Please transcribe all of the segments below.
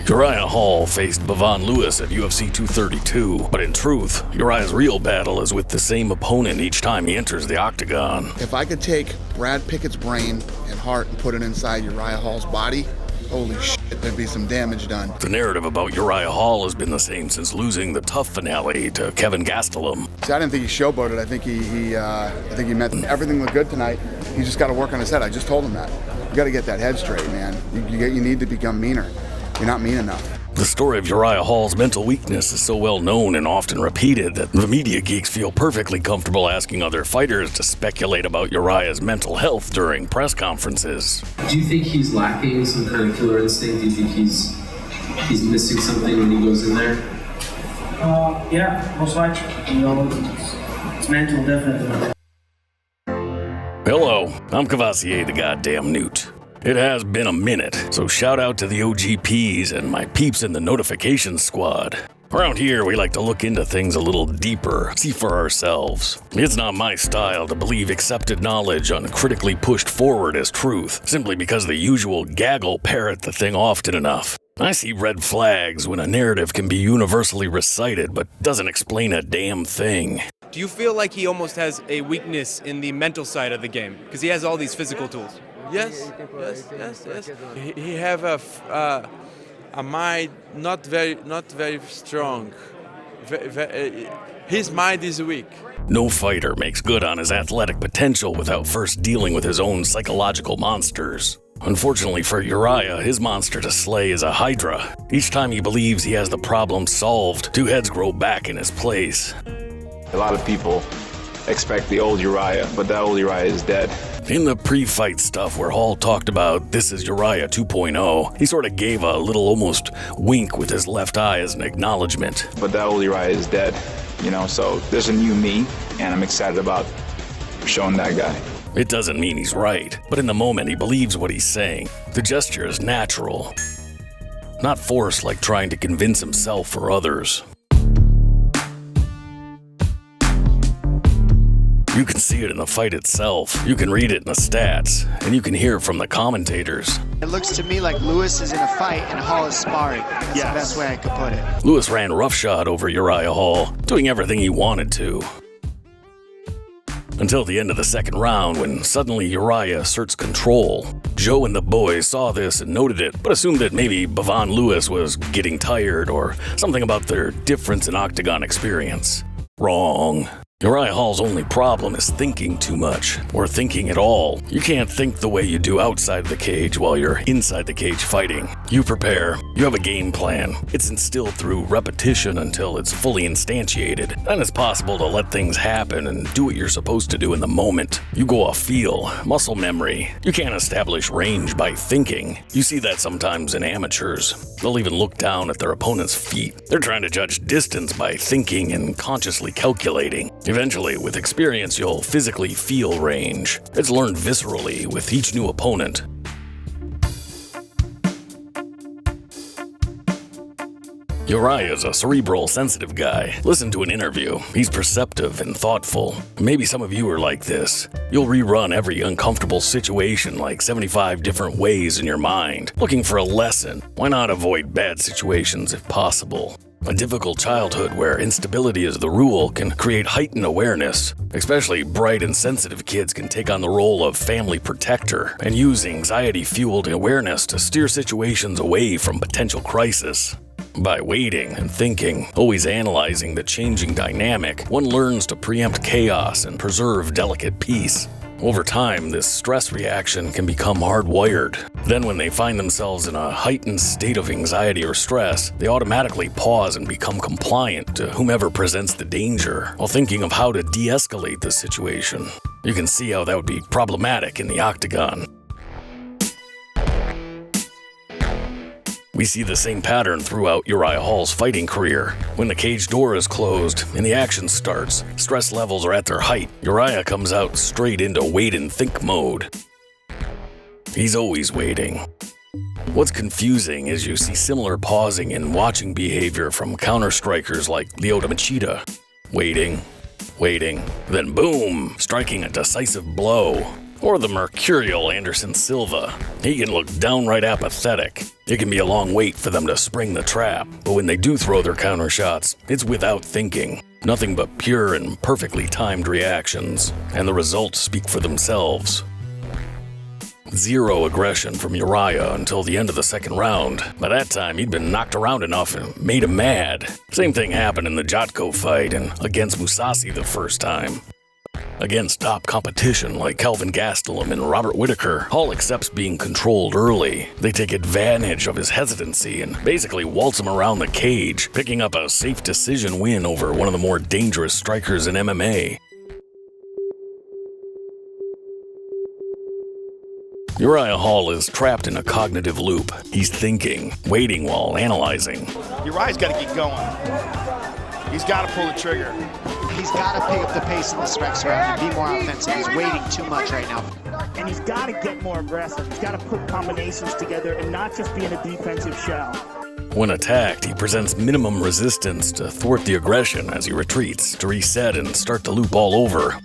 Uriah Hall faced Bevon Lewis at UFC 232, but in truth, Uriah's real battle is with the same opponent each time he enters the octagon. If I could take Brad Pickett's brain and heart and put it inside Uriah Hall's body, holy shit, there'd be some damage done. The narrative about Uriah Hall has been the same since losing the TUF finale to Kevin Gastelum. See, I didn't think he showboated. I think he meant everything looked good tonight. He just got to work on his head. I just told him that. You got to get that head straight, man. You need to become meaner. You're not mean enough. The story of Uriah Hall's mental weakness is so well known and often repeated that the media geeks feel perfectly comfortable asking other fighters to speculate about Uriah's mental health during press conferences. Do you think he's lacking some kind of killer instinct? Do you think he's missing something when he goes in there? Yeah, most likely. It's mental, definitely. Hello, I'm Cavassier the goddamn Newt. It has been a minute, so shout out to the OGPs and my peeps in the notifications squad. Around here, we like to look into things a little deeper, see for ourselves. It's not my style to believe accepted knowledge uncritically pushed forward as truth, simply because the usual gaggle parrot the thing often enough. I see red flags when a narrative can be universally recited but doesn't explain a damn thing. Do you feel like he almost has a weakness in the mental side of the game? Because he has all these physical tools. Yes. He have a mind not very strong. His mind is weak. No fighter makes good on his athletic potential without first dealing with his own psychological monsters. Unfortunately for Uriah, his monster to slay is a hydra. Each time he believes he has the problem solved, two heads grow back in his place. A lot of people expect the old Uriah, but that old Uriah is dead. In the pre-fight stuff where Hall talked about this is Uriah 2.0, he sort of gave a little almost wink with his left eye as an acknowledgement. But that old Uriah is dead, so there's a new me, and I'm excited about showing that guy. It doesn't mean he's right, but in the moment he believes what he's saying. The gesture is natural, not forced like trying to convince himself or others. You can see it in the fight itself, you can read it in the stats, and you can hear from the commentators. It looks to me like Lewis is in a fight and Hall is sparring. That's the best way I could put it. Lewis ran roughshod over Uriah Hall, doing everything he wanted to. Until the end of the second round, when suddenly Uriah asserts control. Joe and the boys saw this and noted it, but assumed that maybe Bevon Lewis was getting tired or something about their difference in octagon experience. Wrong. Uriah Hall's only problem is thinking too much, or thinking at all. You can't think the way you do outside the cage while you're inside the cage fighting. You prepare, you have a game plan. It's instilled through repetition until it's fully instantiated. Then it's possible to let things happen and do what you're supposed to do in the moment. You go off feel, muscle memory. You can't establish range by thinking. You see that sometimes in amateurs. They'll even look down at their opponent's feet. They're trying to judge distance by thinking and consciously calculating. Eventually, with experience, you'll physically feel range. It's learned viscerally with each new opponent. Uriah's a cerebral, sensitive guy. Listen to an interview. He's perceptive and thoughtful. Maybe some of you are like this. You'll rerun every uncomfortable situation like 75 different ways in your mind, looking for a lesson. Why not avoid bad situations if possible? A difficult childhood where instability is the rule can create heightened awareness. Especially bright and sensitive kids can take on the role of family protector and use anxiety-fueled awareness to steer situations away from potential crisis. By waiting and thinking, always analyzing the changing dynamic, one learns to preempt chaos and preserve delicate peace. Over time, this stress reaction can become hardwired. Then when they find themselves in a heightened state of anxiety or stress, they automatically pause and become compliant to whomever presents the danger, while thinking of how to de-escalate the situation. You can see how that would be problematic in the octagon. We see the same pattern throughout Uriah Hall's fighting career. When the cage door is closed and the action starts, stress levels are at their height. Uriah comes out straight into wait and think mode. He's always waiting. What's confusing is you see similar pausing and watching behavior from counter-strikers like Lyoto Machida. Waiting, then boom, striking a decisive blow. Or the mercurial Anderson Silva. He can look downright apathetic. It can be a long wait for them to spring the trap, but when they do throw their counter shots, it's without thinking. Nothing but pure and perfectly timed reactions, and the results speak for themselves. Zero aggression from Uriah until the end of the second round. By that time, he'd been knocked around enough and made him mad. Same thing happened in the Jotko fight and against Mousasi the first time. Against top competition like Kelvin Gastelum and Robert Whittaker, Hall accepts being controlled early. They take advantage of his hesitancy and basically waltz him around the cage, picking up a safe decision win over one of the more dangerous strikers in MMA. Uriah Hall is trapped in a cognitive loop. He's thinking, waiting while analyzing. Uriah's got to get going. He's got to pull the trigger. He's got to pick up the pace in this next round and be more offensive. He's waiting too much right now. And he's got to get more aggressive. He's got to put combinations together and not just be in a defensive shell. When attacked, he presents minimum resistance to thwart the aggression as he retreats, to reset and start the loop all over.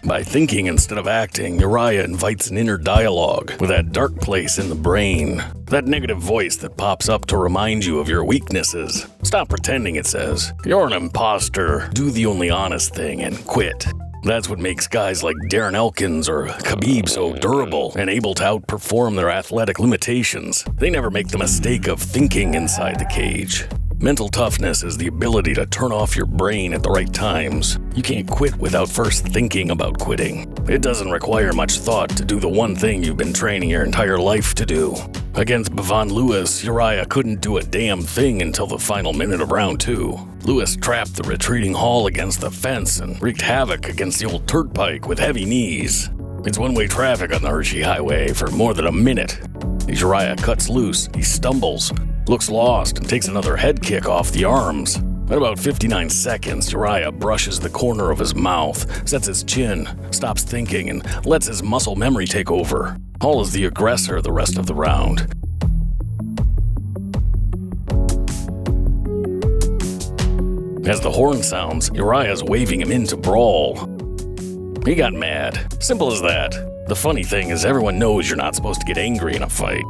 By thinking instead of acting, Uriah invites an inner dialogue with that dark place in the brain. That negative voice that pops up to remind you of your weaknesses. Stop pretending, it says. You're an imposter. Do the only honest thing and quit. That's what makes guys like Darren Elkins or Khabib so durable and able to outperform their athletic limitations. They never make the mistake of thinking inside the cage. Mental toughness is the ability to turn off your brain at the right times. You can't quit without first thinking about quitting. It doesn't require much thought to do the one thing you've been training your entire life to do. Against Bevon Lewis, Uriah couldn't do a damn thing until the final minute of round 2. Lewis trapped the retreating Hall against the fence and wreaked havoc against the old turnpike with heavy knees. It's one-way traffic on the Hershey Highway for more than a minute. As Uriah cuts loose, he stumbles, looks lost, and takes another head kick off the arms. At about 59 seconds, Uriah brushes the corner of his mouth, sets his chin, stops thinking, and lets his muscle memory take over. Hall is the aggressor the rest of the round. As the horn sounds, Uriah's waving him into brawl. He got mad. Simple as that. The funny thing is everyone knows you're not supposed to get angry in a fight.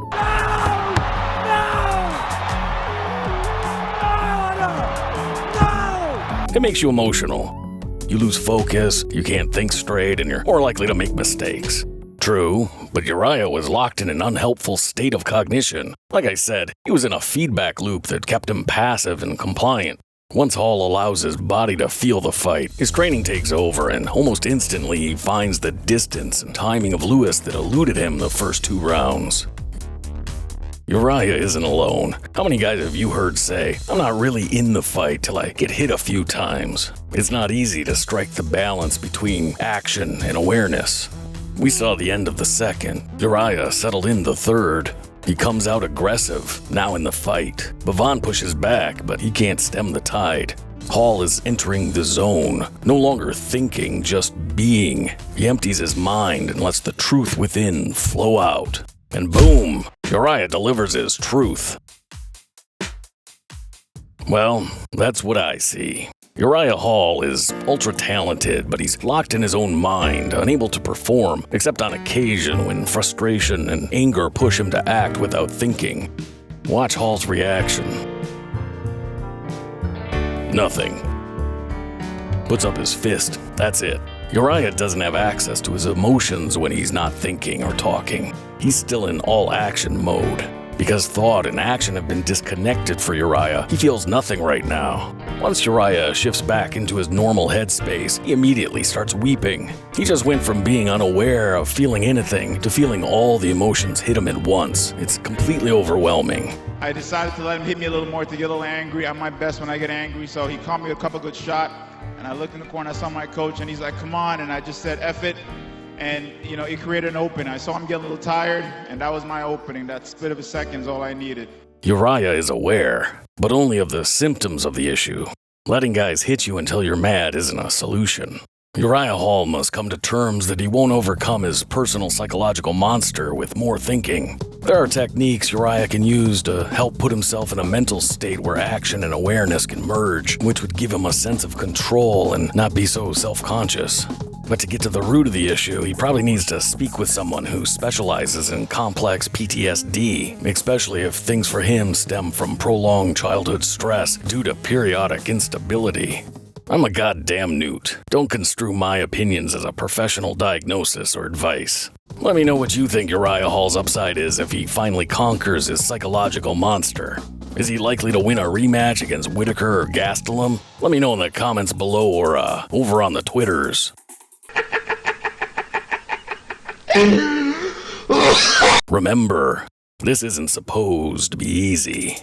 It makes you emotional. You lose focus, you can't think straight, and you're more likely to make mistakes. True, but Uriah was locked in an unhelpful state of cognition. Like I said, he was in a feedback loop that kept him passive and compliant. Once Hall allows his body to feel the fight, his training takes over, and almost instantly he finds the distance and timing of Lewis that eluded him the first 2 rounds. Uriah isn't alone. How many guys have you heard say, "I'm not really in the fight till I get hit a few times"? It's not easy to strike the balance between action and awareness. We saw the end of the second. Uriah settled in the third. He comes out aggressive, now in the fight. Bevon pushes back, but he can't stem the tide. Hall is entering the zone, no longer thinking, just being. He empties his mind and lets the truth within flow out. And boom, Uriah delivers his truth. Well, that's what I see. Uriah Hall is ultra-talented, but he's locked in his own mind, unable to perform, except on occasion when frustration and anger push him to act without thinking. Watch Hall's reaction. Nothing. Puts up his fist. That's it. Uriah doesn't have access to his emotions when he's not thinking or talking. He's still in all-action mode. Because thought and action have been disconnected for Uriah, he feels nothing right now. Once Uriah shifts back into his normal headspace, he immediately starts weeping. He just went from being unaware of feeling anything to feeling all the emotions hit him at once. It's completely overwhelming. I decided to let him hit me a little more to get a little angry. I'm my best when I get angry, so he caught me a couple good shots. And I looked in the corner, I saw my coach, and he's like, "Come on," and I just said, "F it." And, it created an opening. I saw him get a little tired, and that was my opening. That split of a second is all I needed. Uriah is aware, but only of the symptoms of the issue. Letting guys hit you until you're mad isn't a solution. Uriah Hall must come to terms that he won't overcome his personal psychological monster with more thinking. There are techniques Uriah can use to help put himself in a mental state where action and awareness can merge, which would give him a sense of control and not be so self-conscious. But to get to the root of the issue, he probably needs to speak with someone who specializes in complex PTSD, especially if things for him stem from prolonged childhood stress due to periodic instability. I'm a goddamn newt. Don't construe my opinions as a professional diagnosis or advice. Let me know what you think Uriah Hall's upside is if he finally conquers his psychological monster. Is he likely to win a rematch against Whitaker or Gastelum? Let me know in the comments below or over on the Twitters. Remember, this isn't supposed to be easy.